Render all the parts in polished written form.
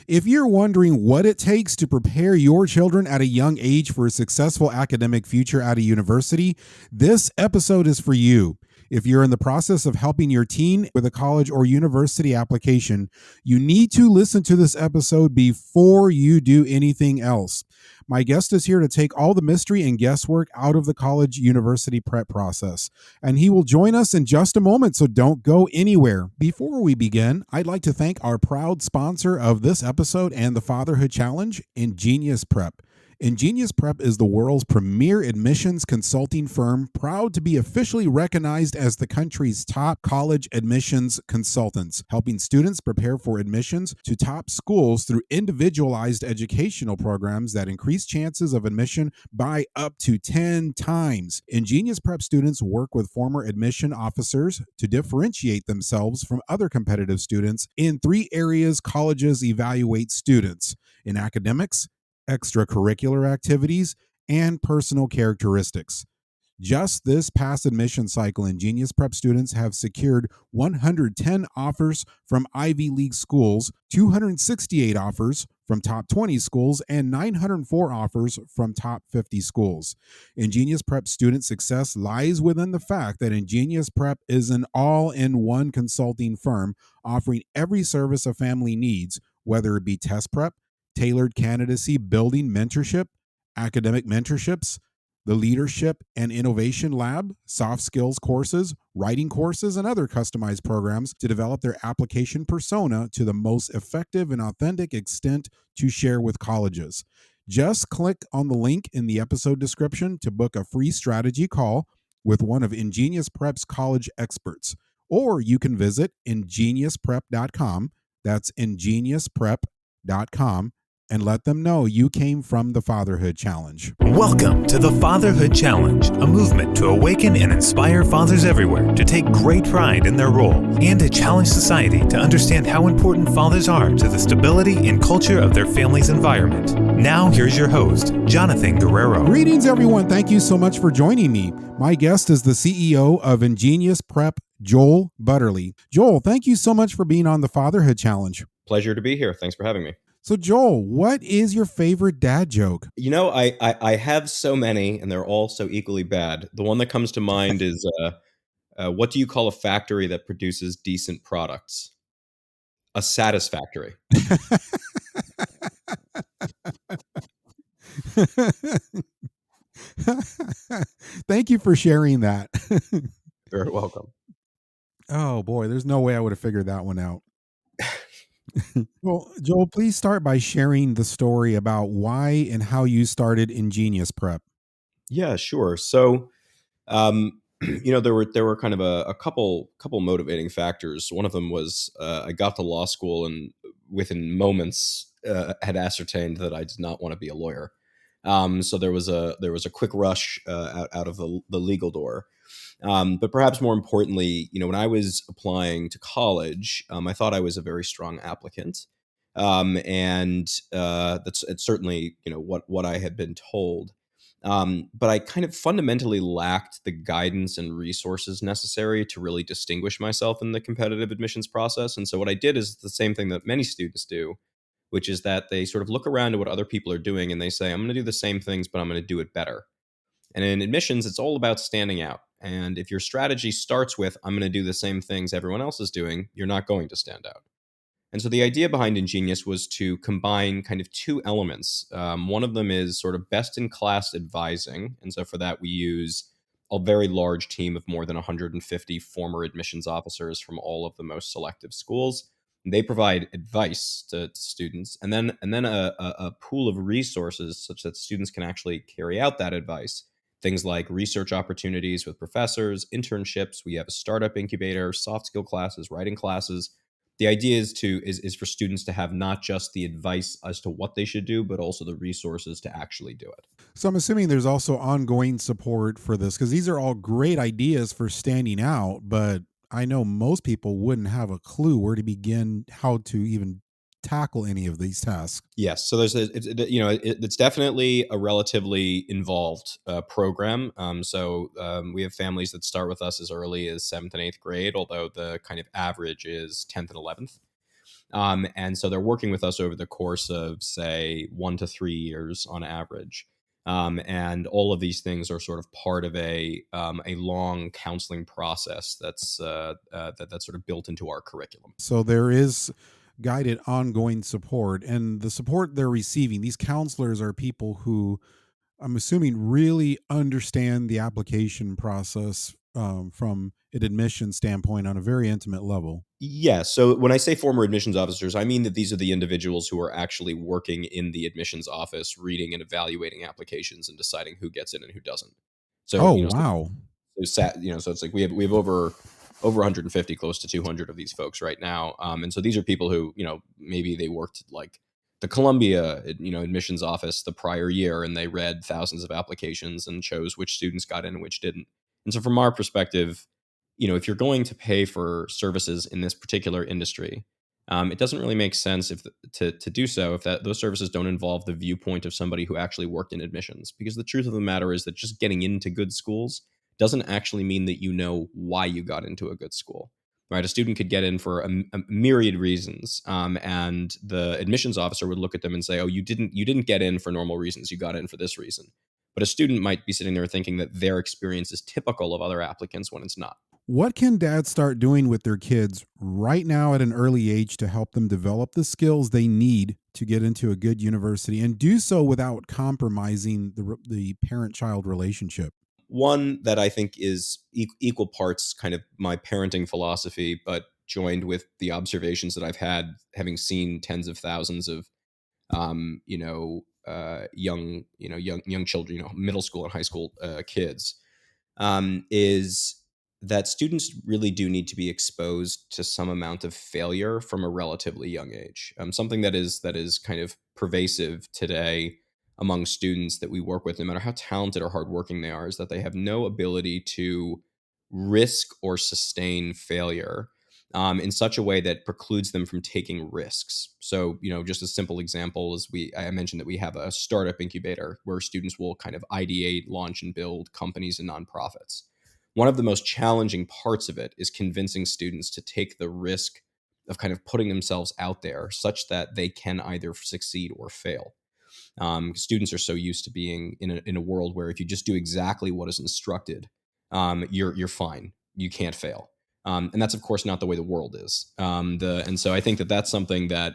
If you're wondering what it takes to prepare your children at a young age for a successful academic future at a university, this episode is for you. If you're in the process of helping your teen with a college or university application, you need to listen to this episode before you do anything else. My guest is here to take all the mystery and guesswork out of the college university prep process, and he will join us in just a moment, so don't go anywhere. Before we begin, I'd like to thank our proud sponsor of this episode and the Fatherhood Challenge, InGenius Prep. InGenius Prep is the world's premier admissions consulting firm, proud to be officially recognized as the country's top college admissions consultants, helping students prepare for admissions to top schools through individualized educational programs that increase chances of admission by up to 10 times. InGenius Prep students work with former admission officers to differentiate themselves from other competitive students in 3 areas colleges evaluate students: in academics, extracurricular activities, and personal characteristics. Just this past admission cycle, InGenius Prep students have secured 110 offers from Ivy League schools, 268 offers from top 20 schools, and 904 offers from top 50 schools. InGenius Prep student success lies within the fact that InGenius Prep is an all-in-one consulting firm offering every service a family needs, whether it be test prep, tailored candidacy building mentorship, academic mentorships, the Leadership and Innovation Lab, soft skills courses, writing courses, and other customized programs to develop their application persona to the most effective and authentic extent to share with colleges. Just click on the link in the episode description to book a free strategy call with one of InGenius Prep's college experts, or you can visit ingeniusprep.com. That's ingeniusprep.com, and let them know you came from the Fatherhood Challenge. Welcome to the Fatherhood Challenge, a movement to awaken and inspire fathers everywhere to take great pride in their role and to challenge society to understand how important fathers are to the stability and culture of their family's environment. Now, here's your host, Jonathan Guerrero. Greetings, everyone. Thank you so much for joining me. My guest is the CEO of InGenius Prep, Joel Butterly. Joel, thank you so much for being on the Fatherhood Challenge. Pleasure to be here. Thanks for having me. So, Joel, what is your favorite dad joke? You know, I have so many, and they're all so equally bad. The one that comes to mind is, what do you call a factory that produces decent products? A satisfactory. Thank you for sharing that. Very welcome. Oh, boy, there's no way I would have figured that one out. Well, Joel, please start by sharing the story about why and how you started InGenius Prep. Yeah, sure. So, there were kind of a couple motivating factors. One of them was I got to law school and within moments had ascertained that I did not want to be a lawyer. So there was a quick rush out of the legal door. But perhaps more importantly, when I was applying to college, I thought I was a very strong applicant, and it's certainly what I had been told. But I kind of fundamentally lacked the guidance and resources necessary to really distinguish myself in the competitive admissions process. And so what I did is the same thing that many students do, which is that they sort of look around at what other people are doing and they say, I'm going to do the same things, but I'm going to do it better. And in admissions, it's all about standing out. And if your strategy starts with, I'm going to do the same things everyone else is doing, you're not going to stand out. And so the idea behind InGenius was to combine kind of 2 elements. One of them is sort of best-in-class advising. And so for that, we use a very large team of more than 150 former admissions officers from all of the most selective schools. They provide advice to students, and then a pool of resources such that students can actually carry out that advice. Things like research opportunities with professors, internships. We have a startup incubator, soft skill classes, writing classes. The idea is for students to have not just the advice as to what they should do, but also the resources to actually do it. So I'm assuming there's also ongoing support for this, because these are all great ideas for standing out, but I know most people wouldn't have a clue where to begin, how to even tackle any of these tasks. Yes, so it's definitely a relatively involved program. We have families that start with us as early as 7th and 8th grade, although the kind of average is 10th and 11th. And so they're working with us over the course of, say, 1 to 3 years on average. And all of these things are sort of part of a long counseling process that's sort of built into our curriculum. So there is guided ongoing support, and the support they're receiving, these counselors are people who I'm assuming really understand the application process from an admission standpoint on a very intimate level. Yeah. So when I say former admissions officers, I mean that these are the individuals who are actually working in the admissions office, reading and evaluating applications and deciding who gets in and who doesn't. So, Oh, wow. so it's like we have over 150, close to 200 of these folks right now. And so these are people who, maybe they worked like the Columbia, admissions office the prior year, and they read thousands of applications and chose which students got in and which didn't. And so from our perspective, if you're going to pay for services in this particular industry, it doesn't really make sense to do so if those services don't involve the viewpoint of somebody who actually worked in admissions. Because the truth of the matter is that just getting into good schools doesn't actually mean that you know why you got into a good school. Right? A student could get in for a myriad reasons, and the admissions officer would look at them and say, "Oh, you didn't get in for normal reasons. You got in for this reason." But a student might be sitting there thinking that their experience is typical of other applicants when it's not. What can dads start doing with their kids right now at an early age to help them develop the skills they need to get into a good university and do so without compromising the parent-child relationship? One that I think is equal parts kind of my parenting philosophy, but joined with the observations that I've had having seen tens of thousands of young children, middle school and high school kids, is that students really do need to be exposed to some amount of failure from a relatively young age. Something that is kind of pervasive today among students that we work with, no matter how talented or hardworking they are, is that they have no ability to risk or sustain failure in such a way that precludes them from taking risks. So, just a simple example is I mentioned that we have a startup incubator where students will kind of ideate, launch, and build companies and nonprofits. One of the most challenging parts of it is convincing students to take the risk of kind of putting themselves out there such that they can either succeed or fail. Students are so used to being in a world where if you just do exactly what is instructed, you're fine. You can't fail. And that's of course not the way the world is. And so I think that that's something that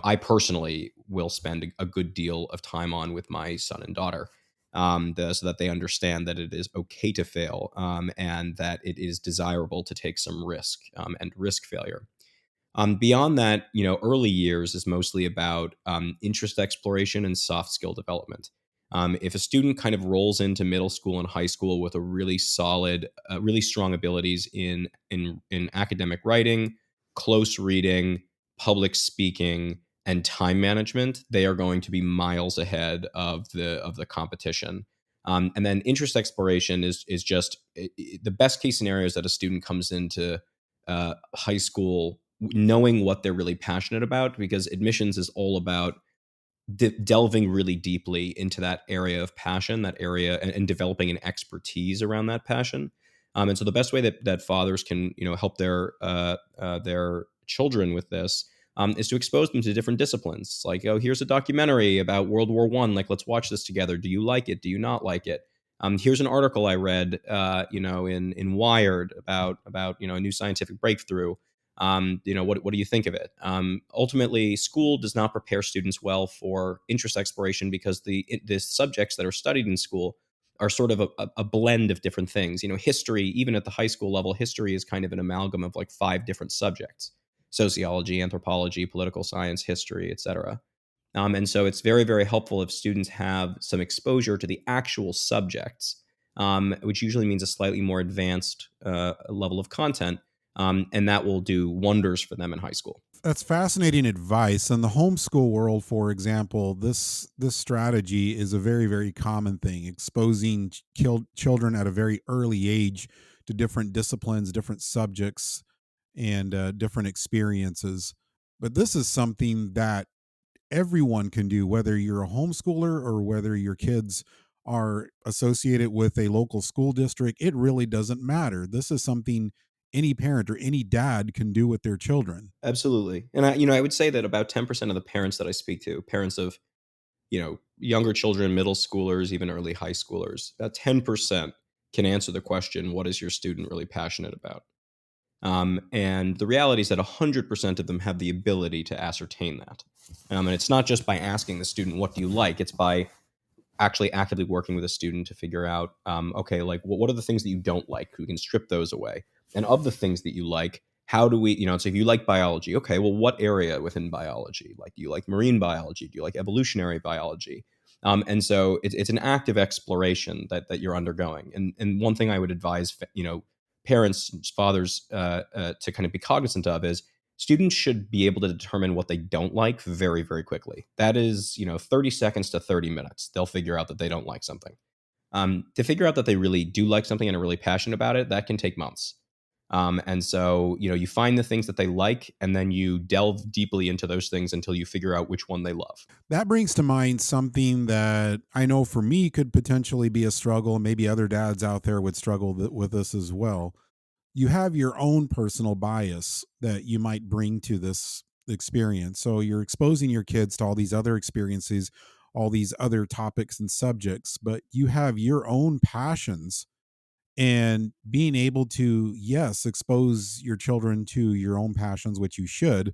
I personally will spend a good deal of time on with my son and daughter, so that they understand that it is okay to fail, and that it is desirable to take some risk, and risk failure. Beyond that, early years is mostly about interest exploration and soft skill development. If a student kind of rolls into middle school and high school with a really solid, really strong abilities in academic writing, close reading, public speaking, and time management, they are going to be miles ahead of the competition. And then interest exploration is just the best case scenario is that a student comes into high school knowing what they're really passionate about, because admissions is all about delving really deeply into that area of passion, that area, and developing an expertise around that passion. And so the best way that fathers can help their children with this, is to expose them to different disciplines. It's like, oh, here's a documentary about World War One. Like, let's watch this together. Do you like it? Do you not like it? Here's an article I read, in Wired about a new scientific breakthrough. What do you think of it? Ultimately, school does not prepare students well for interest exploration, because the subjects that are studied in school are sort of a blend of different things. History, even at the high school level, history is kind of an amalgam of like 5 different subjects: sociology, anthropology, political science, history, etc. And so it's very, very helpful if students have some exposure to the actual subjects, which usually means a slightly more advanced level of content, and that will do wonders for them in high school. That's fascinating advice. In the homeschool world, for example, this strategy is a very, very common thing, exposing children at a very early age to different disciplines, different subjects, and different experiences. But this is something that everyone can do, whether you're a homeschooler or whether your kids are associated with a local school district. It really doesn't matter. This is something any parent or any dad can do with their children. Absolutely. And I would say that about 10% of the parents that I speak to, parents of, younger children, middle schoolers, even early high schoolers, about 10% can answer the question, what is your student really passionate about? And the reality is that 100% of them have the ability to ascertain that. And it's not just by asking the student, what do you like? It's by actually actively working with a student to figure out, okay, like what are the things that you don't like? We can strip those away. And of the things that you like, how do we, so if you like biology, okay, well, what area within biology? Like, do you like marine biology? Do you like evolutionary biology? And so it's an active exploration that you're undergoing. And one thing I would advise, parents, fathers, to kind of be cognizant of is students should be able to determine what they don't like very, very quickly. That is, 30 seconds to 30 minutes. They'll figure out that they don't like something. To figure out that they really do like something and are really passionate about it, that can take months. And so, you find the things that they like, and then you delve deeply into those things until you figure out which one they love. That brings to mind something that I know for me could potentially be a struggle. Maybe other dads out there would struggle with this as well. You have your own personal bias that you might bring to this experience. So you're exposing your kids to all these other experiences, all these other topics and subjects, but you have your own passions, and being able to, yes, expose your children to your own passions, which you should,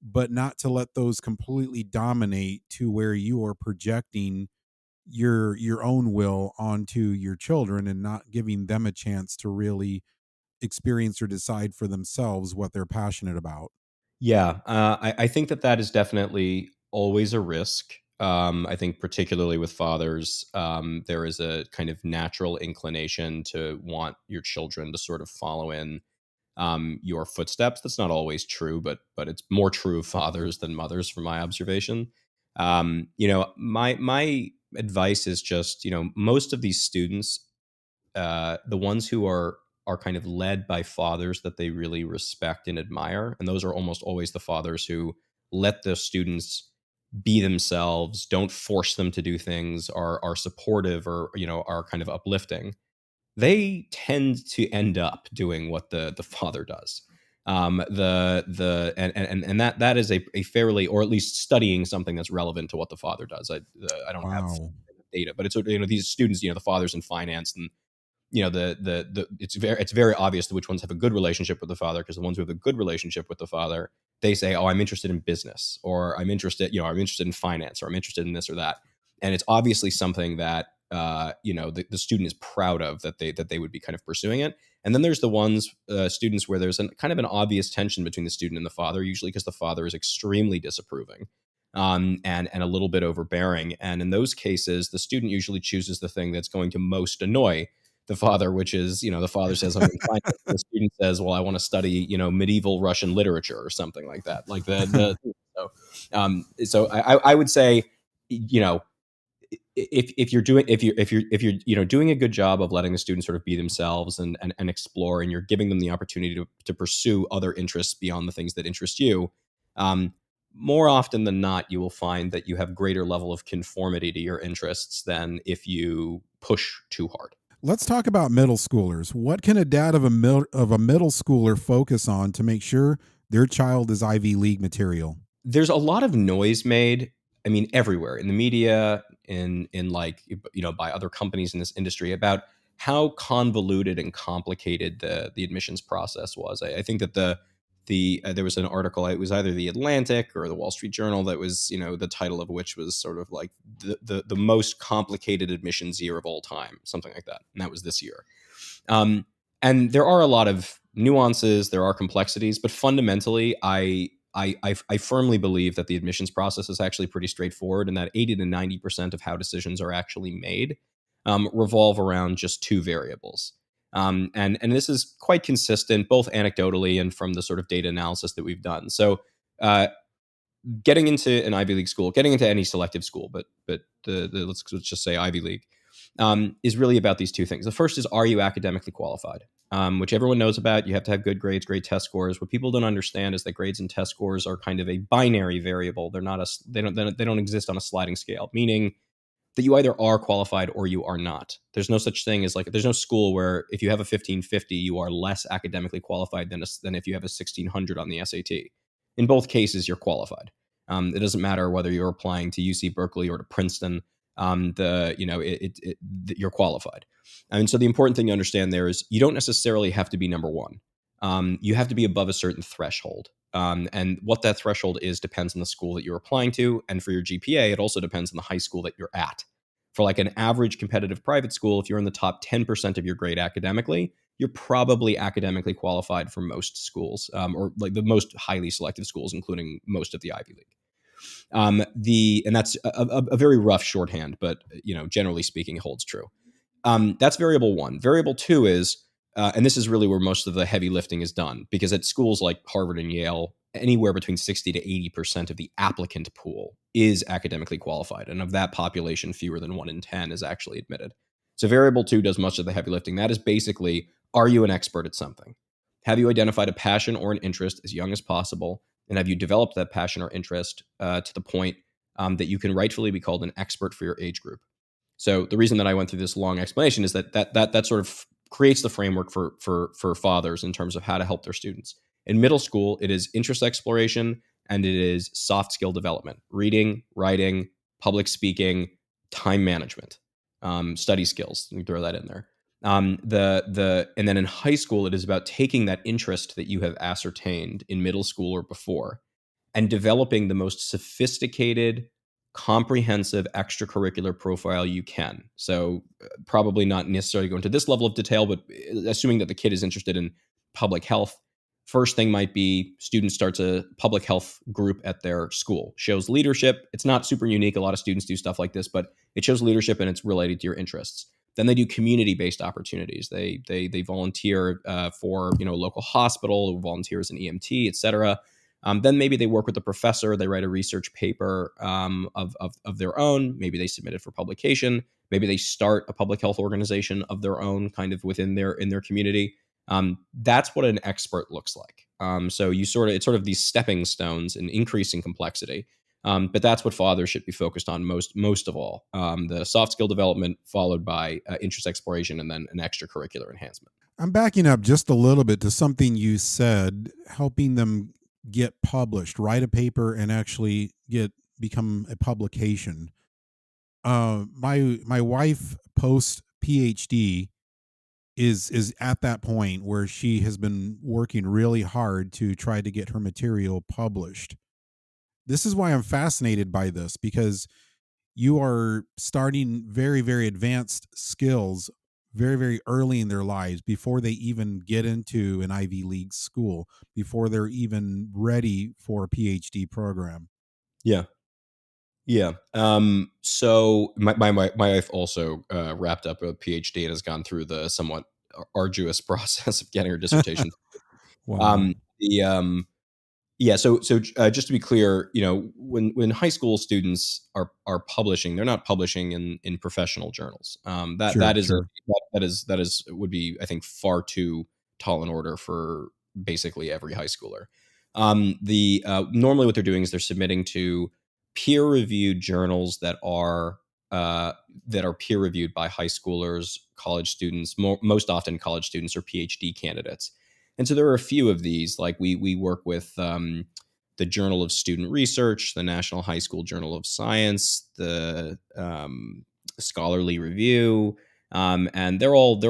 but not to let those completely dominate to where you are projecting your own will onto your children and not giving them a chance to really experience or decide for themselves what they're passionate about. Yeah, I think that is definitely always a risk. I think particularly with fathers, there is a kind of natural inclination to want your children to sort of follow in your footsteps. That's not always true, but it's more true of fathers than mothers, from my observation. My advice is just, most of these students, the ones who are kind of led by fathers that they really respect and admire, and those are almost always the fathers who let the students be themselves, don't force them to do things, are supportive, or are kind of uplifting. They tend to end up doing what the father does. The and that is a fairly, or at least studying something that's relevant to what the father does. I don't have Wow. data, but it's, these students, the fathers in finance, and the it's very obvious to which ones have a good relationship with the father, because the ones who have a good relationship with the father, they say, oh, I'm interested in business, or I'm interested in finance, or I'm interested in this or that. And it's obviously something that the student is proud of, that they would be kind of pursuing it. And then there's the ones, students, where there's kind of an obvious tension between the student and the father, usually because the father is extremely disapproving, and a little bit overbearing. And in those cases, the student usually chooses the thing that's going to most annoy the father, which is, the father says, I'm in finance, and the student says, well, I want to study, medieval Russian literature or something like that. Like so I would say, if you're doing, if you're doing a good job of letting the students sort of be themselves, and explore, and you're giving them the opportunity to pursue other interests beyond the things that interest you, um, more often than not, you will find that you have greater level of conformity to your interests than if you push too hard. Let's talk about middle schoolers. What can a dad of a middle schooler focus on to make sure their child is Ivy League material? There's a lot of noise made, I mean, everywhere in the media, in like, by other companies in this industry, about how convoluted and complicated the admissions process was. I think that there was an article, it was either the Atlantic or the Wall Street Journal, that was, the title of which was sort of like the most complicated admissions year of all time, something like that, and that was this year. um, and there are a lot of nuances, there are complexities, but fundamentally, I firmly believe that the admissions process is actually pretty straightforward, and that 80 to 90% of how decisions are actually made, revolve around just two variables. And this is quite consistent, both anecdotally and from the sort of data analysis that we've done. So, uh, getting into an Ivy League school, getting into any selective school, but let's just say Ivy League, is really about these two things. The first is, are you academically qualified? Which everyone knows about. You have to have good grades, great test scores. What people don't understand is that grades and test scores are kind of a binary variable. They're not a they don't exist on a sliding scale. Meaning, that you either are qualified or you are not. There's no such thing as like, there's no school where if you have a 1550, you are less academically qualified than if you have a 1600 on the SAT. In both cases, you're qualified. It doesn't matter whether you're applying to UC Berkeley or to Princeton. You're qualified. And so the important thing to understand there is you don't necessarily have to be number one. You have to be above a certain threshold. And what that threshold is depends on the school that you're applying to. And for your GPA, it also depends on the high school that you're at. For like an average competitive private school, if you're in the top 10% of your grade academically, you're probably academically qualified for most schools, or like the most highly selective schools, including most of the Ivy League. And that's a very rough shorthand, but generally speaking, it holds true. That's variable one. Variable two is, and this is really where most of the heavy lifting is done, because at schools like Harvard and Yale, anywhere between 60 to 80% of the applicant pool is academically qualified. And of that population, fewer than 1 in 10 is actually admitted. So variable two does much of the heavy lifting. That is basically, are you an expert at something? Have you identified a passion or an interest as young as possible? And have you developed that passion or interest to the point that you can rightfully be called an expert for your age group? So the reason that I went through this long explanation is that sort of creates the framework for fathers in terms of how to help their students. In middle school, it is interest exploration and it is soft skill development: reading, writing, public speaking, time management, study skills. Let me throw that in there. And then in high school, it is about taking that interest that you have ascertained in middle school or before and developing the most sophisticated, comprehensive extracurricular profile you can. So probably not necessarily go into this level of detail, but assuming that the kid is interested in public health, first thing might be student starts a public health group at their school, shows leadership. It's not super unique. A lot of students do stuff like this, but it shows leadership and it's related to your interests. Then they do community-based opportunities. They volunteer for local hospital, volunteer as an EMT, et cetera. Then maybe they work with a professor. They write a research paper of their own. Maybe they submit it for publication. Maybe they start a public health organization of their own, kind of in their community. That's what an expert looks like. So it's sort of these stepping stones in increasing complexity. But that's what fathers should be focused on most of all. The soft skill development, followed by interest exploration, and then an extracurricular enhancement. I'm backing up just a little bit to something you said, helping them get published, write a paper, and actually become a publication. My wife post PhD is at that point where she has been working really hard to try to get her material published. This is why I'm fascinated by this, because you are starting very, very advanced skills very, very early in their lives before they even get into an Ivy League school, before they're even ready for a PhD program. Yeah. Yeah. So my wife also wrapped up a PhD and has gone through the somewhat arduous process of getting her dissertation. Wow. Um, the Yeah. So just to be clear, when high school students are publishing, they're not publishing in professional journals. That Sure, that is a sure. that is would be, I think, far too tall an order for basically every high schooler. The Normally what they're doing is they're submitting to peer reviewed journals uh, that are peer reviewed by high schoolers, college students, most often college students or PhD candidates. And so there are a few of these. Like we work with the Journal of Student Research, the National High School Journal of Science, the Scholarly Review, and they're all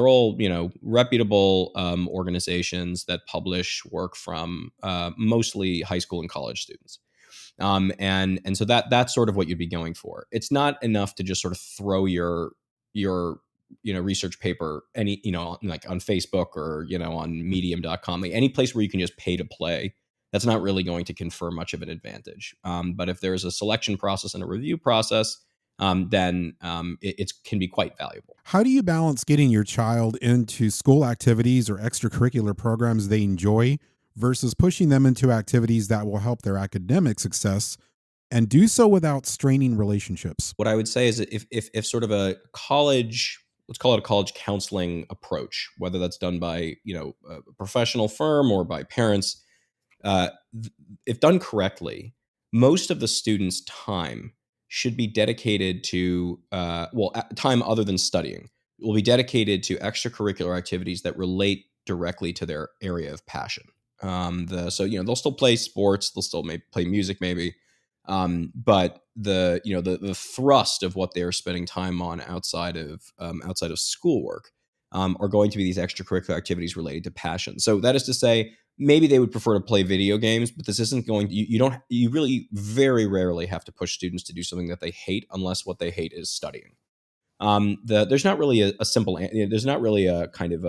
reputable organizations that publish work from mostly high school and college students. And so that's sort of what you'd be going for. It's not enough to just sort of throw your research paper like on Facebook or on medium.com, like any place where you can just pay to play. That's not really going to confer much of an advantage. But if there's a selection process and a review process, then it can be quite valuable. How do you balance getting your child into school activities or extracurricular programs they enjoy versus pushing them into activities that will help their academic success and do so without straining relationships? What I would say is that if sort of a college, let's call it a college counseling approach, whether that's done by a professional firm or by parents, uh, if done correctly, most of the student's time should be dedicated to time other than studying will be dedicated to extracurricular activities that relate directly to their area of passion. They'll still play sports, they'll still play music maybe, but the thrust of what they're spending time on outside of schoolwork are going to be these extracurricular activities related to passion. So that is to say, maybe they would prefer to play video games, but this isn't going. You really very rarely have to push students to do something that they hate, unless what they hate is studying. There's not really a simple. There's not really a kind of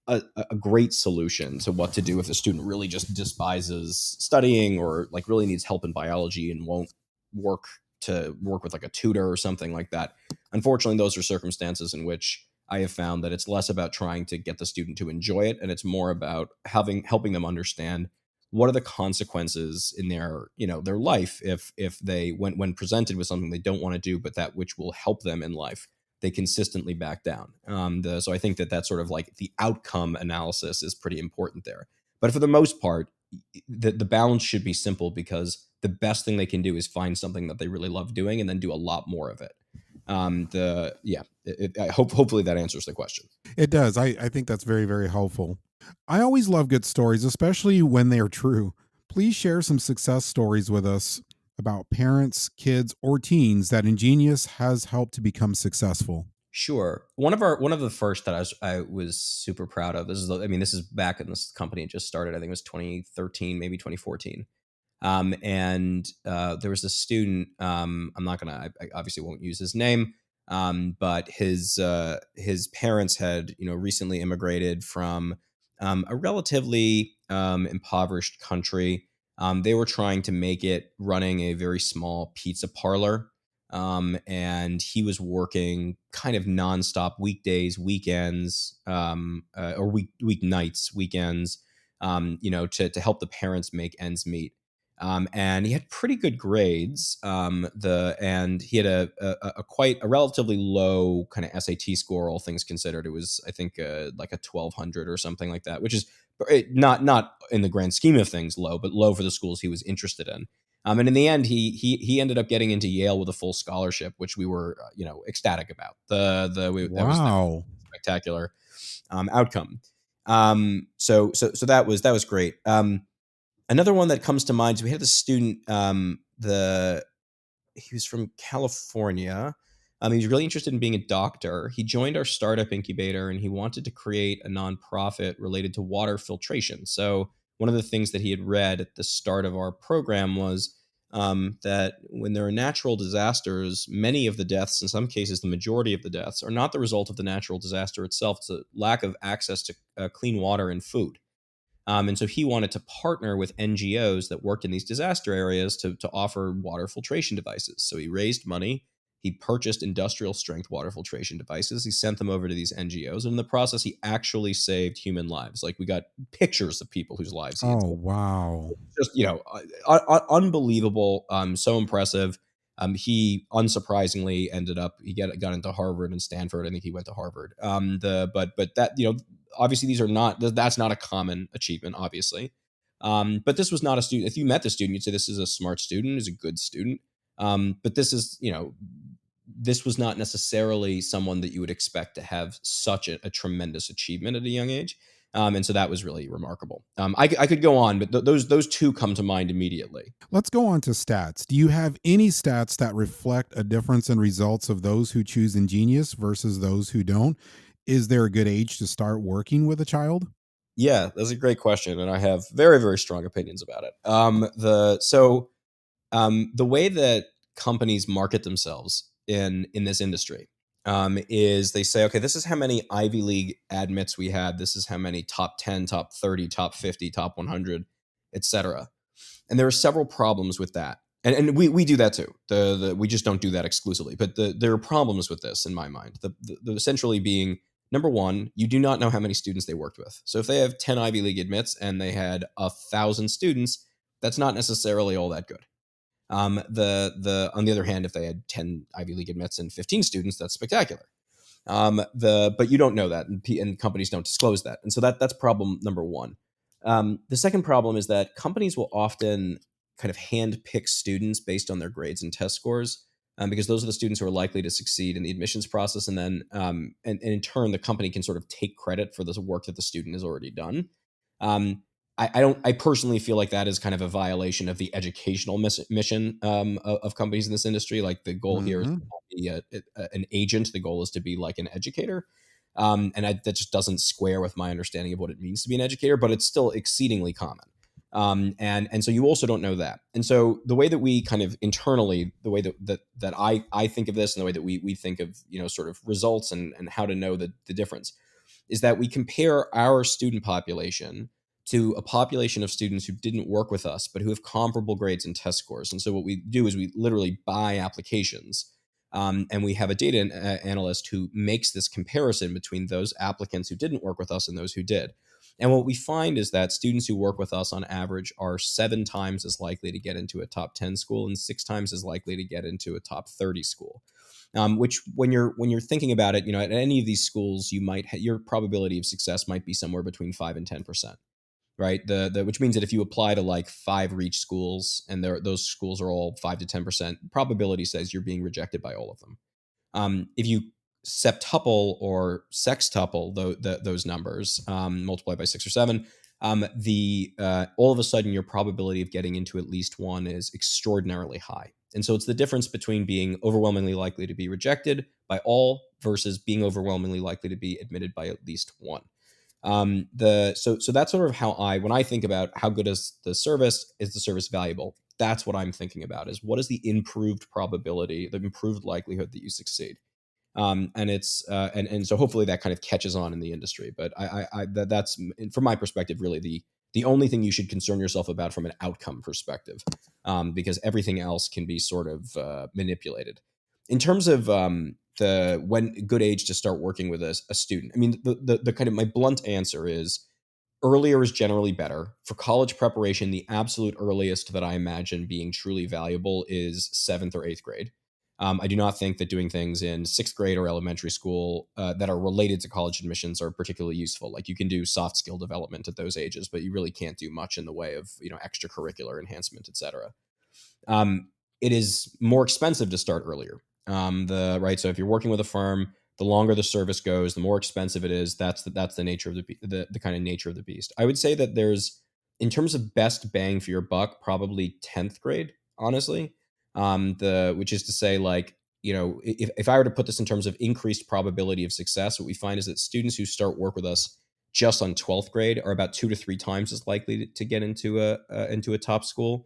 a great solution to what to do if a student really just despises studying, or like really needs help in biology and won't work work with like a tutor or something like that. Unfortunately, those are circumstances in which I have found that it's less about trying to get the student to enjoy it, and it's more about helping them understand what are the consequences in their life if they when presented with something they don't want to do, but that which will help them in life, they consistently back down. So I think that that's sort of like the outcome analysis is pretty important there. But for the most part, the balance should be simple, because the best thing they can do is find something that they really love doing and then do a lot more of it. Hopefully that answers the question. It does. I think that's very, very helpful. I always love good stories, especially when they are true. Please share some success stories with us about parents, kids, or teens that InGenius has helped to become successful. Sure. One of the first that I was super proud of. This is back in this company just started. I think it was 2013, maybe 2014. And there was a student. I'm not gonna. I obviously won't use his name. But his parents had recently immigrated from a relatively impoverished country. They were trying to make it running a very small pizza parlor. And he was working kind of nonstop weekdays, weekends, or weeknights, weekends, to help the parents make ends meet. And he had pretty good grades. And he had a relatively low kind of SAT score, all things considered. It was, I think, like a 1200 or something like that, which is not in the grand scheme of things low, but low for the schools he was interested in. And in the end, he ended up getting into Yale with a full scholarship, which we were ecstatic about. That was Wow. spectacular outcome. So that was great. Another one that comes to mind is we had a student. He was from California. He was really interested in being a doctor. He joined our startup incubator, and he wanted to create a nonprofit related to water filtration. So one of the things that he had read at the start of our program was that when there are natural disasters, many of the deaths, in some cases the majority of the deaths, are not the result of the natural disaster itself. It's a lack of access to clean water and food. And so he wanted to partner with NGOs that worked in these disaster areas to offer water filtration devices. So he raised money. He purchased industrial strength water filtration devices. He sent them over to these NGOs. And in the process, he actually saved human lives. Like, we got pictures of people whose lives he had Oh, saved. wow. Just, unbelievable. So impressive. He unsurprisingly got into Harvard and Stanford. I think he went to Harvard. But that, obviously that's not a common achievement, obviously. But this was not a student. If you met the student, you'd say this is a smart student, is a good student. But this was not necessarily someone that you would expect to have such a tremendous achievement at a young age. And so that was really remarkable. I could go on, but those two come to mind immediately. Let's go on to stats. Do you have any stats that reflect a difference in results of those who choose InGenius versus those who don't? Is there a good age to start working with a child? Yeah, that's a great question, and I have very, very strong opinions about it. The way that companies market themselves in this industry is they say, okay, this is how many Ivy League admits we had. This is how many top 10, top 30, top 50, top 100, etc. And there are several problems with that. And we do that too. We just don't do that exclusively. But there are problems with this in my mind. The essentially being, number one, you do not know how many students they worked with. So if they have 10 Ivy League admits and they had 1,000 students, that's not necessarily all that good. The On the other hand, if they had 10 Ivy League admits and 15 students, that's spectacular. But you don't know that, and companies don't disclose that, and so that's problem number one. The second problem is that companies will often kind of hand pick students based on their grades and test scores. because those are the students who are likely to succeed in the admissions process. And then, and in turn, the company can sort of take credit for the work that the student has already done. Um, I personally feel like that is kind of a violation of the educational mission of companies in this industry. Like the goal here is to Hmm. not be an agent. The goal is to be like an educator. That just doesn't square with my understanding of what it means to be an educator, but it's still exceedingly common. And so you also don't know that. And so the way that we kind of internally, the way that I think of this, and the way that we think of, sort of results and how to know the difference, is that we compare our student population to a population of students who didn't work with us, but who have comparable grades and test scores. And so what we do is we literally buy applications. And we have a data analyst who makes this comparison between those applicants who didn't work with us and those who did. And what we find is that students who work with us on average are 7 times as likely to get into a top 10 school and 6 times as likely to get into a top 30 school. Which, when you're thinking about it, at any of these schools, you might your probability of success might be somewhere between 5 and 10%, right? Which means that if you apply to like 5 reach schools and those schools are all 5 to 10%, probability says you're being rejected by all of them. If you septuple or sextuple those numbers, multiplied by 6 or 7, the all of a sudden your probability of getting into at least one is extraordinarily high. And so it's the difference between being overwhelmingly likely to be rejected by all versus being overwhelmingly likely to be admitted by at least one. So that's sort of how when I think about how good is the service valuable, that's what I'm thinking about, is what is the improved probability, the improved likelihood that you succeed. And it's and so hopefully that kind of catches on in the industry. But that's, from my perspective, really the only thing you should concern yourself about from an outcome perspective, because everything else can be sort of manipulated. In terms of the when good age to start working with a student, I mean, the kind of my blunt answer is earlier is generally better. For college preparation, the absolute earliest that I imagine being truly valuable is 7th or 8th grade. I do not think that doing things in 6th grade or elementary school that are related to college admissions are particularly useful. Like, you can do soft skill development at those ages, but you really can't do much in the way of extracurricular enhancement, etc. Um, it is more expensive to start earlier. So if you're working with a firm, the longer the service goes, the more expensive it is. That's the nature of the kind of nature of the beast. I would say that there's, in terms of best bang for your buck, probably 10th grade, honestly. The Which is to say, like, if I were to put this in terms of increased probability of success, what we find is that students who start work with us just on 12th grade are about 2 to 3 times as likely to get into a top school.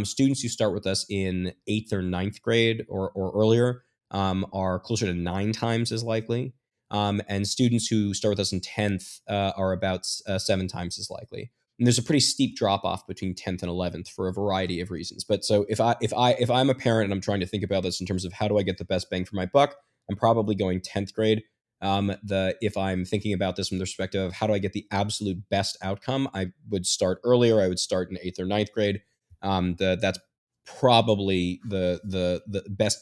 Students who start with us in 8th or 9th grade or earlier are closer to 9 times as likely. And students who start with us in 10th are about 7 times as likely. And there's a pretty steep drop off between 10th and 11th for a variety of reasons. But so if I'm a parent and I'm trying to think about this in terms of how do I get the best bang for my buck, I'm probably going 10th grade. If I'm thinking about this from the perspective of how do I get the absolute best outcome, I would start earlier. I would start in 8th or 9th grade. That's probably the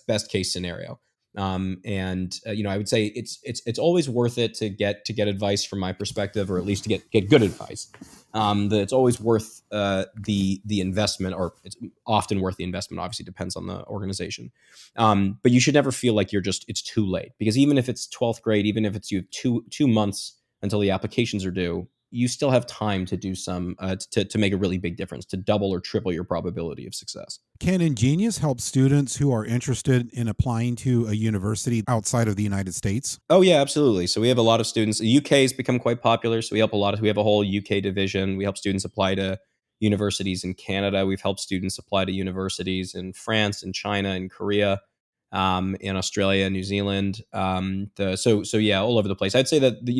best case scenario. I would say it's always worth it to get advice from my perspective, or at least to get good advice. That it's always worth the investment, or it's often worth the investment. Obviously, depends on the organization. But you should never feel like it's too late, because even if it's 12th grade, even if it's you have two months until the applications are due, you still have time to do some to make a really big difference, to double or triple your probability of success. Can InGenius help students who are interested in applying to a university outside of the United States? Oh yeah, absolutely. So we have a lot of students. The UK has become quite popular, so we help a lot. We have a whole UK division. We help students apply to universities in Canada. We've helped students apply to universities in France, in China, in Korea, in Australia, New Zealand. So yeah, all over the place. I'd say that the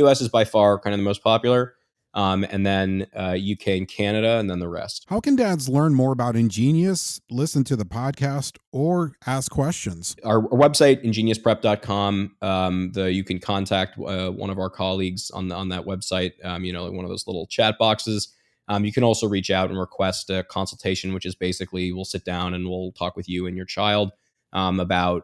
US is by far kind of the most popular, and then UK and Canada, and then the rest. How can dads learn more about InGenius, listen to the podcast, or ask questions? Our website, ingeniusprep.com. You can contact one of our colleagues on that website. Like one of those little chat boxes. You can also reach out and request a consultation, which is basically we'll sit down and we'll talk with you and your child about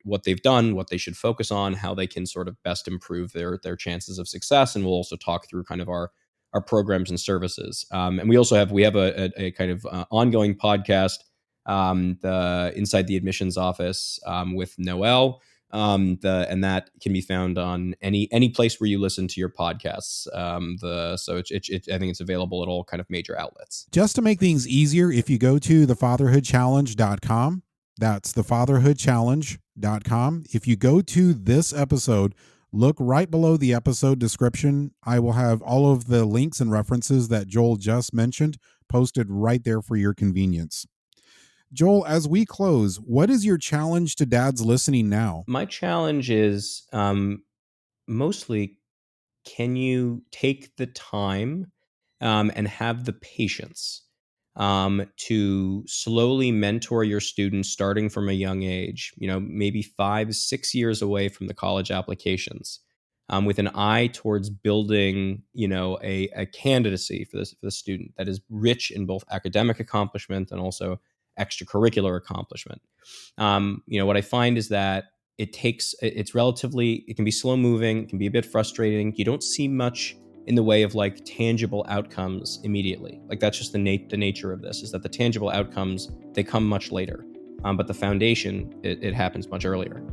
what they've done, what they should focus on, how they can sort of best improve their chances of success, and we'll also talk through kind of our programs and services. And we have a kind of ongoing podcast the Inside the Admissions Office with Noel. And that can be found on any place where you listen to your podcasts. I think it's available at all kind of major outlets. Just to make things easier, if you go to thefatherhoodchallenge.com, that's thefatherhoodchallenge.com. If you go to this episode, look right below the episode description. I will have all of the links and references that Joel just mentioned posted right there for your convenience. Joel, as we close, what is your challenge to dads listening now? My challenge is mostly, can you take the time and have the patience to slowly mentor your students starting from a young age, maybe 5-6 years away from the college applications, with an eye towards building, a candidacy for the student that is rich in both academic accomplishment and also extracurricular accomplishment. What I find is that it can be slow moving, it can be a bit frustrating. You don't see much in the way of like tangible outcomes immediately. Like that's just the nature of this, is that the tangible outcomes, they come much later. But the foundation, it happens much earlier.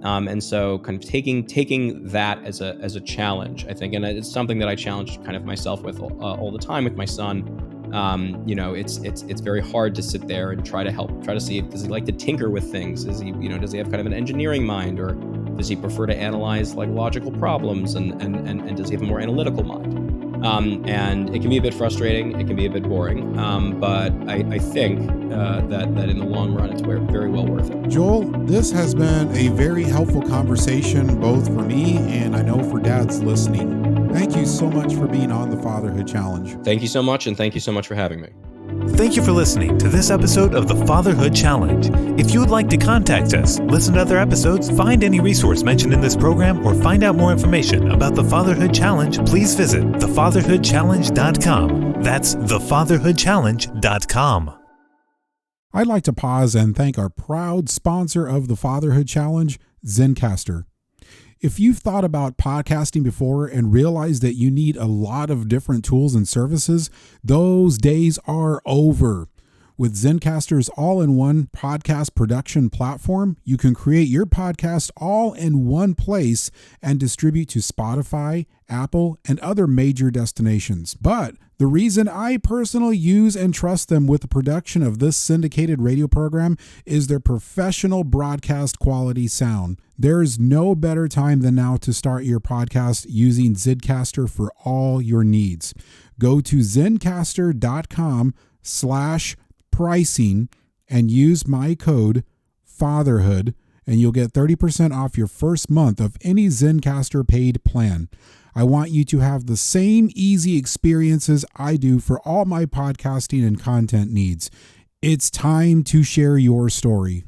And so kind of taking that as a challenge, I think, and it's something that I challenge kind of myself with all the time with my son. It's very hard to sit there and try to see, does he like to tinker with things? Does he have kind of an engineering mind, or does he prefer to analyze like logical problems, and does he have a more analytical mind? And it can be a bit frustrating, it can be a bit boring, but I think that in the long run, it's very well worth it. Joel, this has been a very helpful conversation, both for me and I know for dads listening. Thank you so much for being on the Fatherhood Challenge. Thank you so much, and thank you so much for having me. Thank you for listening to this episode of the Fatherhood Challenge. If you would like to contact us, listen to other episodes, find any resource mentioned in this program, or find out more information about the Fatherhood Challenge, please visit thefatherhoodchallenge.com. That's thefatherhoodchallenge.com. I'd like to pause and thank our proud sponsor of the Fatherhood Challenge, Zencastr. If you've thought about podcasting before and realized that you need a lot of different tools and services, those days are over. With Zencastr's all-in-one podcast production platform, you can create your podcast all in one place and distribute to Spotify, Apple, and other major destinations. But the reason I personally use and trust them with the production of this syndicated radio program is their professional broadcast quality sound. There is no better time than now to start your podcast using Zencastr for all your needs. Go to zencastr.com/pricing and use my code FATHERHOOD, and you'll get 30% off your first month of any Zencastr paid plan. I want you to have the same easy experiences I do for all my podcasting and content needs. It's time to share your story.